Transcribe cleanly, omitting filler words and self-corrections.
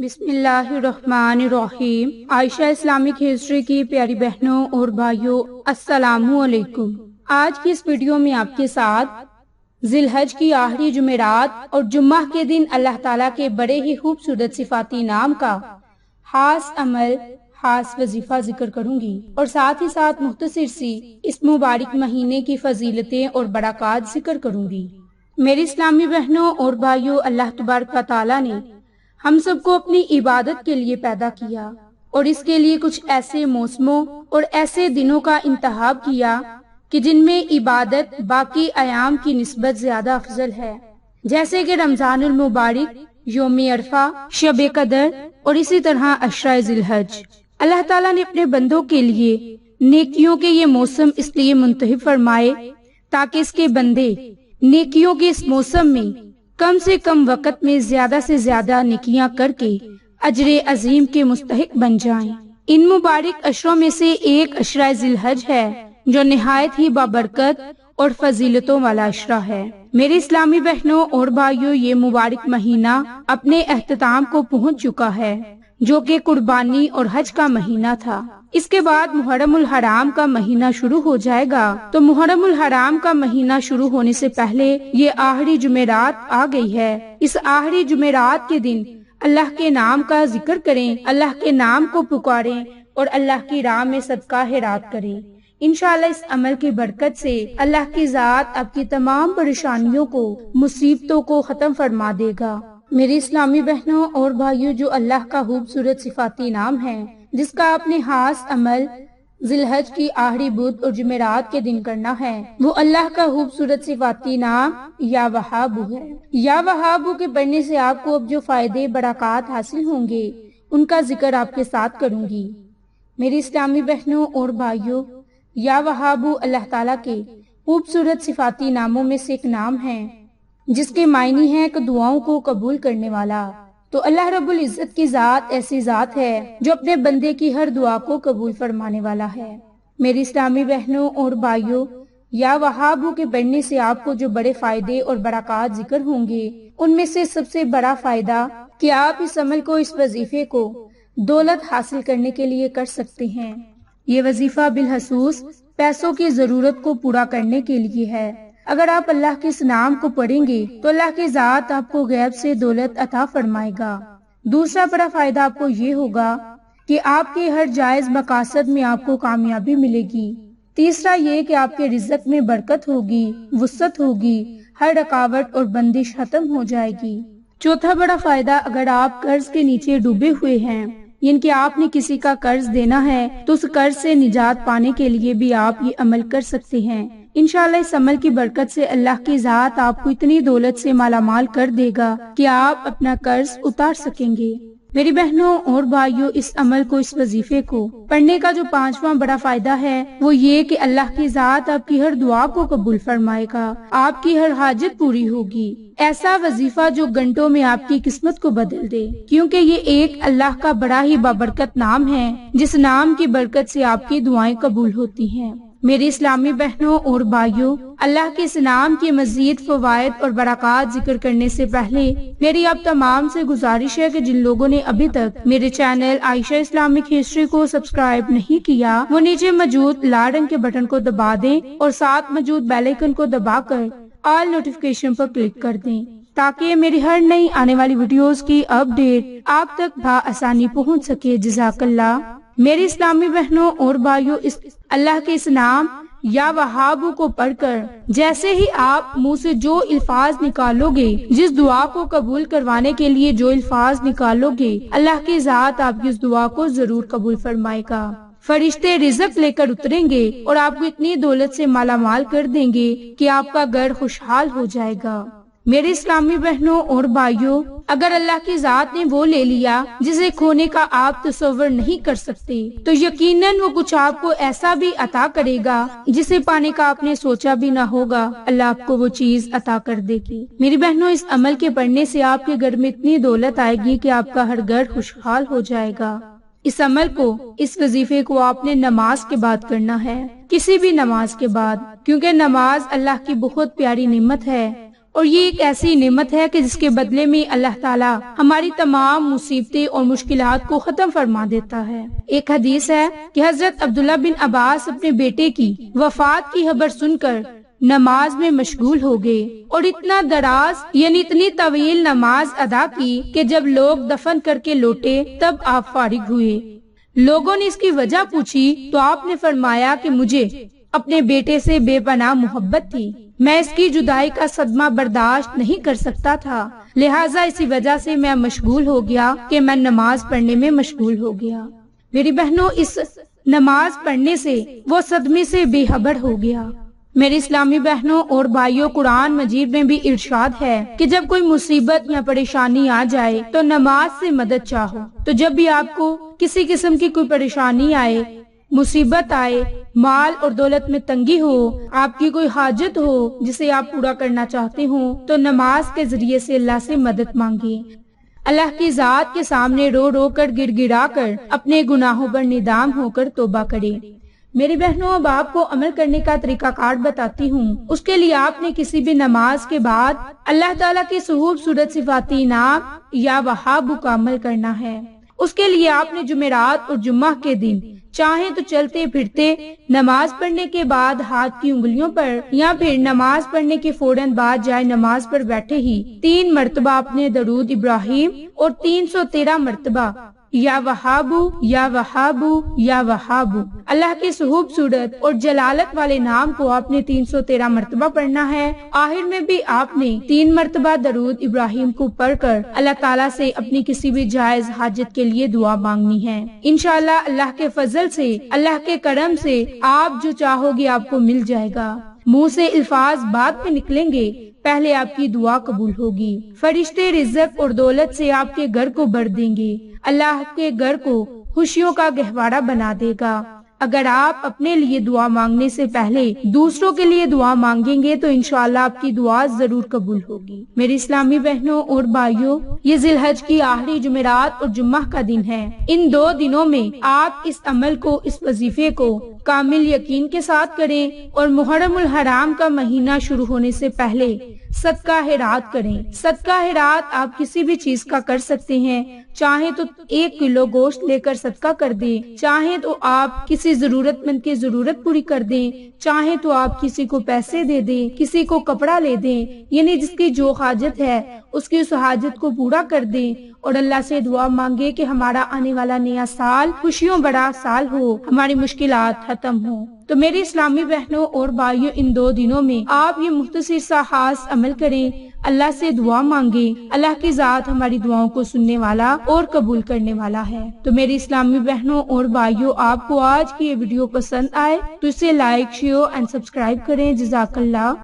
بسم اللہ الرحمن الرحیم۔ عائشہ اسلامک ہسٹری کی پیاری بہنوں اور بھائیوں، السلام علیکم۔ آج کی اس ویڈیو میں آپ کے ساتھ ذی الحج کی آخری جمعرات اور جمعہ کے دن اللہ تعالیٰ کے بڑے ہی خوبصورت صفاتی نام کا خاص عمل، خاص وظیفہ ذکر کروں گی، اور ساتھ ہی ساتھ مختصر سی اس مبارک مہینے کی فضیلتیں اور برکات ذکر کروں گی۔ میری اسلامی بہنوں اور بھائیوں، اللہ تبارک و تعالیٰ نے ہم سب کو اپنی عبادت کے لیے پیدا کیا اور اس کے لیے کچھ ایسے موسموں اور ایسے دنوں کا انتخاب کیا کہ جن میں عبادت باقی ایام کی نسبت زیادہ افضل ہے، جیسے کہ رمضان المبارک، یوم عرفہ، شب قدر اور اسی طرح عشرہ ذی الحج۔ اللہ تعالیٰ نے اپنے بندوں کے لیے نیکیوں کے یہ موسم اس لیے منتخب فرمائے تاکہ اس کے بندے نیکیوں کے اس موسم میں کم سے کم وقت میں زیادہ سے زیادہ نیکیاں کر کے اجر عظیم کے مستحق بن جائیں۔ ان مبارک عشروں میں سے ایک عشرہ ذی الحج ہے جو نہایت ہی بابرکت اور فضیلتوں والا عشرہ ہے۔ میرے اسلامی بہنوں اور بھائیوں، یہ مبارک مہینہ اپنے اختتام کو پہنچ چکا ہے، جو کہ قربانی اور حج کا مہینہ تھا۔ اس کے بعد محرم الحرام کا مہینہ شروع ہو جائے گا، تو محرم الحرام کا مہینہ شروع ہونے سے پہلے یہ آخری جمعرات آ گئی ہے۔ اس آخری جمعرات کے دن اللہ کے نام کا ذکر کریں، اللہ کے نام کو پکاریں اور اللہ کی راہ میں صدقہ خیرات کریں۔ انشاءاللہ اس عمل کی برکت سے اللہ کی ذات آپ کی تمام پریشانیوں کو، مصیبتوں کو ختم فرما دے گا۔ میری اسلامی بہنوں اور بھائیوں، جو اللہ کا خوبصورت صفاتی نام ہے، جس کا آپ نے خاص عمل ذی الحج کی آخری بدھ اور جمعرات کے دن کرنا ہے، وہ اللہ کا خوبصورت صفاتی نام یا وہابو ہے۔ یا وہابو کے پڑھنے سے آپ کو اب جو فائدے برکات حاصل ہوں گے ان کا ذکر آپ کے ساتھ کروں گی۔ میری اسلامی بہنوں اور بھائیوں، یا وہابو اللہ تعالیٰ کے خوبصورت صفاتی ناموں میں سے ایک نام ہے جس کے معنی ہے کہ دعاؤں کو قبول کرنے والا۔ تو اللہ رب العزت کی ذات ایسی ذات ہے جو اپنے بندے کی ہر دعا کو قبول فرمانے والا ہے۔ میری اسلامی بہنوں اور بھائیوں، یا وہابو کے پڑھنے سے آپ کو جو بڑے فائدے اور برکات ذکر ہوں گے ان میں سے سب سے بڑا فائدہ کہ آپ اس عمل کو، اس وظیفے کو دولت حاصل کرنے کے لیے کر سکتے ہیں۔ یہ وظیفہ بالخصوص پیسوں کی ضرورت کو پورا کرنے کے لیے ہے۔ اگر آپ اللہ کے اس نام کو پڑھیں گے تو اللہ کی ذات آپ کو غیب سے دولت عطا فرمائے گا۔ دوسرا بڑا فائدہ آپ کو یہ ہوگا کہ آپ کے ہر جائز مقاصد میں آپ کو کامیابی ملے گی۔ تیسرا یہ کہ آپ کے رزق میں برکت ہوگی، وسعت ہوگی، ہر رکاوٹ اور بندش ختم ہو جائے گی۔ چوتھا بڑا فائدہ، اگر آپ قرض کے نیچے ڈوبے ہوئے ہیں، یعنی کہ آپ نے کسی کا قرض دینا ہے، تو اس قرض سے نجات پانے کے لیے بھی آپ یہ عمل کر سکتے ہیں۔ انشاءاللہ اس عمل کی برکت سے اللہ کی ذات آپ کو اتنی دولت سے مالا مال کر دے گا کہ آپ اپنا قرض اتار سکیں گے۔ میری بہنوں اور بھائیوں، اس عمل کو، اس وظیفے کو پڑھنے کا جو پانچواں بڑا فائدہ ہے وہ یہ کہ اللہ کی ذات آپ کی ہر دعا کو قبول فرمائے گا، آپ کی ہر حاجت پوری ہوگی۔ ایسا وظیفہ جو گھنٹوں میں آپ کی قسمت کو بدل دے، کیونکہ یہ ایک اللہ کا بڑا ہی بابرکت نام ہے جس نام کی برکت سے آپ کی دعائیں قبول ہوتی ہیں۔ میری اسلامی بہنوں اور بھائیوں، اللہ کے اس نام کے مزید فوائد اور برکات ذکر کرنے سے پہلے میری آپ تمام سے گزارش ہے کہ جن لوگوں نے ابھی تک میرے چینل عائشہ اسلامک ہسٹری کو سبسکرائب نہیں کیا، وہ نیچے موجود لال رنگ کے بٹن کو دبا دیں اور ساتھ موجود بیل آئیکن کو دبا کر آل نوٹیفیکیشن پر کلک کر دیں تاکہ میری ہر نئی آنے والی ویڈیوز کی اپڈیٹ آپ تک بآسانی پہنچ سکے۔ جزاک اللہ۔ میری اسلامی بہنوں اور بھائیوں، اس اللہ کے اس نام یا وہابو کو پڑھ کر جیسے ہی آپ منہ سے جو الفاظ نکالو گے، جس دعا کو قبول کروانے کے لیے جو الفاظ نکالو گے، اللہ کی ذات آپ کی اس دعا کو ضرور قبول فرمائے گا۔ فرشتے رزق لے کر اتریں گے اور آپ کو اتنی دولت سے مالا مال کر دیں گے کہ آپ کا گھر خوشحال ہو جائے گا۔ میرے اسلامی بہنوں اور بھائیوں، اگر اللہ کی ذات نے وہ لے لیا جسے کھونے کا آپ تصور نہیں کر سکتے، تو یقیناً وہ کچھ آپ کو ایسا بھی عطا کرے گا جسے پانے کا آپ نے سوچا بھی نہ ہوگا، اللہ آپ کو وہ چیز عطا کر دے گی۔ میری بہنوں، اس عمل کے پڑھنے سے آپ کے گھر میں اتنی دولت آئے گی کہ آپ کا ہر گھر خوشحال ہو جائے گا۔ اس عمل کو، اس وظیفے کو آپ نے نماز کے بعد کرنا ہے، کسی بھی نماز کے بعد، کیونکہ نماز اللہ کی بہت پیاری نعمت ہے اور یہ ایک ایسی نعمت ہے کہ جس کے بدلے میں اللہ تعالیٰ ہماری تمام مصیبتیں اور مشکلات کو ختم فرما دیتا ہے۔ ایک حدیث ہے کہ حضرت عبداللہ بن عباس اپنے بیٹے کی وفات کی خبر سن کر نماز میں مشغول ہو گئے اور اتنا دراز یعنی اتنی طویل نماز ادا کی کہ جب لوگ دفن کر کے لوٹے تب آپ فارغ ہوئے۔ لوگوں نے اس کی وجہ پوچھی تو آپ نے فرمایا کہ مجھے اپنے بیٹے سے بے پناہ محبت تھی، میں اس کی جدائی کا صدمہ برداشت نہیں کر سکتا تھا، لہٰذا اسی وجہ سے میں مشغول ہو گیا کہ میں نماز پڑھنے میں مشغول ہو گیا۔ میری بہنوں، اس نماز پڑھنے سے وہ صدمے سے بے خبر ہو گیا۔ میری اسلامی بہنوں اور بھائیوں، قرآن مجید میں بھی ارشاد ہے کہ جب کوئی مصیبت یا پریشانی آ جائے تو نماز سے مدد چاہو۔ تو جب بھی آپ کو کسی قسم کی کوئی پریشانی آئے، مصیبت آئے، مال اور دولت میں تنگی ہو، آپ کی کوئی حاجت ہو جسے آپ پورا کرنا چاہتے ہو، تو نماز کے ذریعے سے اللہ سے مدد مانگیں۔ اللہ کی ذات کے سامنے رو رو کر گڑ گڑا کر اپنے گناہوں پر ندام ہو کر توبہ کریں۔ میری بہنوں، اب آپ کو عمل کرنے کا طریقہ کار بتاتی ہوں۔ اس کے لیے آپ نے کسی بھی نماز کے بعد اللہ تعالیٰ کی خوبصورت صفاتی نام یا وہاب کا عمل کرنا ہے۔ اس کے لیے آپ نے جمعرات اور جمعہ کے دن چاہیں تو چلتے پھرتے نماز پڑھنے کے بعد ہاتھ کی انگلیوں پر یا پھر نماز پڑھنے کے فوراً بعد جائے نماز پر بیٹھے ہی 3 مرتبہ اپنے درود ابراہیم اور 313 مرتبہ یا وہابو یا وہابو یا وہابو اللہ کے خوبصورت اور جلالت والے نام کو آپ نے 313 مرتبہ پڑھنا ہے۔ آخر میں بھی آپ نے 3 مرتبہ درود ابراہیم کو پڑھ کر اللہ تعالیٰ سے اپنی کسی بھی جائز حاجت کے لیے دعا مانگنی ہے۔ انشاءاللہ اللہ کے فضل سے، اللہ کے کرم سے آپ جو چاہو گے آپ کو مل جائے گا۔ منہ سے الفاظ بعد میں نکلیں گے، پہلے آپ کی دعا قبول ہوگی۔ فرشتے رزق اور دولت سے آپ کے گھر کو بھر دیں گے، اللہ آپ کے گھر کو خوشیوں کا گہوارہ بنا دے گا۔ اگر آپ اپنے لیے دعا مانگنے سے پہلے دوسروں کے لیے دعا مانگیں گے تو انشاءاللہ آپ کی دعا ضرور قبول ہوگی۔ میری اسلامی بہنوں اور بھائیوں، یہ ذی الحج کی آخری جمعرات اور جمعہ کا دن ہے۔ ان 2 دنوں میں آپ اس عمل کو، اس وظیفے کو کامل یقین کے ساتھ کریں اور محرم الحرام کا مہینہ شروع ہونے سے پہلے صدقہ خیرات کریں۔ صدقہ خیرات آپ کسی بھی چیز کا کر سکتے ہیں، چاہیں تو 1 کلو گوشت لے کر صدقہ کر دیں، چاہیں تو آپ کسی ضرورت مند کی ضرورت پوری کر دیں، چاہیں تو آپ کسی کو پیسے دے دیں، کسی کو کپڑا لے دیں، یعنی جس کی جو حاجت ہے اس کی اس حاجت کو پورا کر دیں اور اللہ سے دعا مانگے کہ ہمارا آنے والا نیا سال خوشیوں بڑا سال ہو، ہماری مشکلات ختم ہوں۔ تو میری اسلامی بہنوں اور بھائیوں، ان 2 دنوں میں آپ یہ مختصر سا خاص عمل کریں، اللہ سے دعا مانگیں۔ اللہ کی ذات ہماری دعاؤں کو سننے والا اور قبول کرنے والا ہے۔ تو میری اسلامی بہنوں اور بھائیوں، آپ کو آج کی یہ ویڈیو پسند آئے تو اسے لائک، شیئر اینڈ سبسکرائب کریں۔ جزاک اللہ۔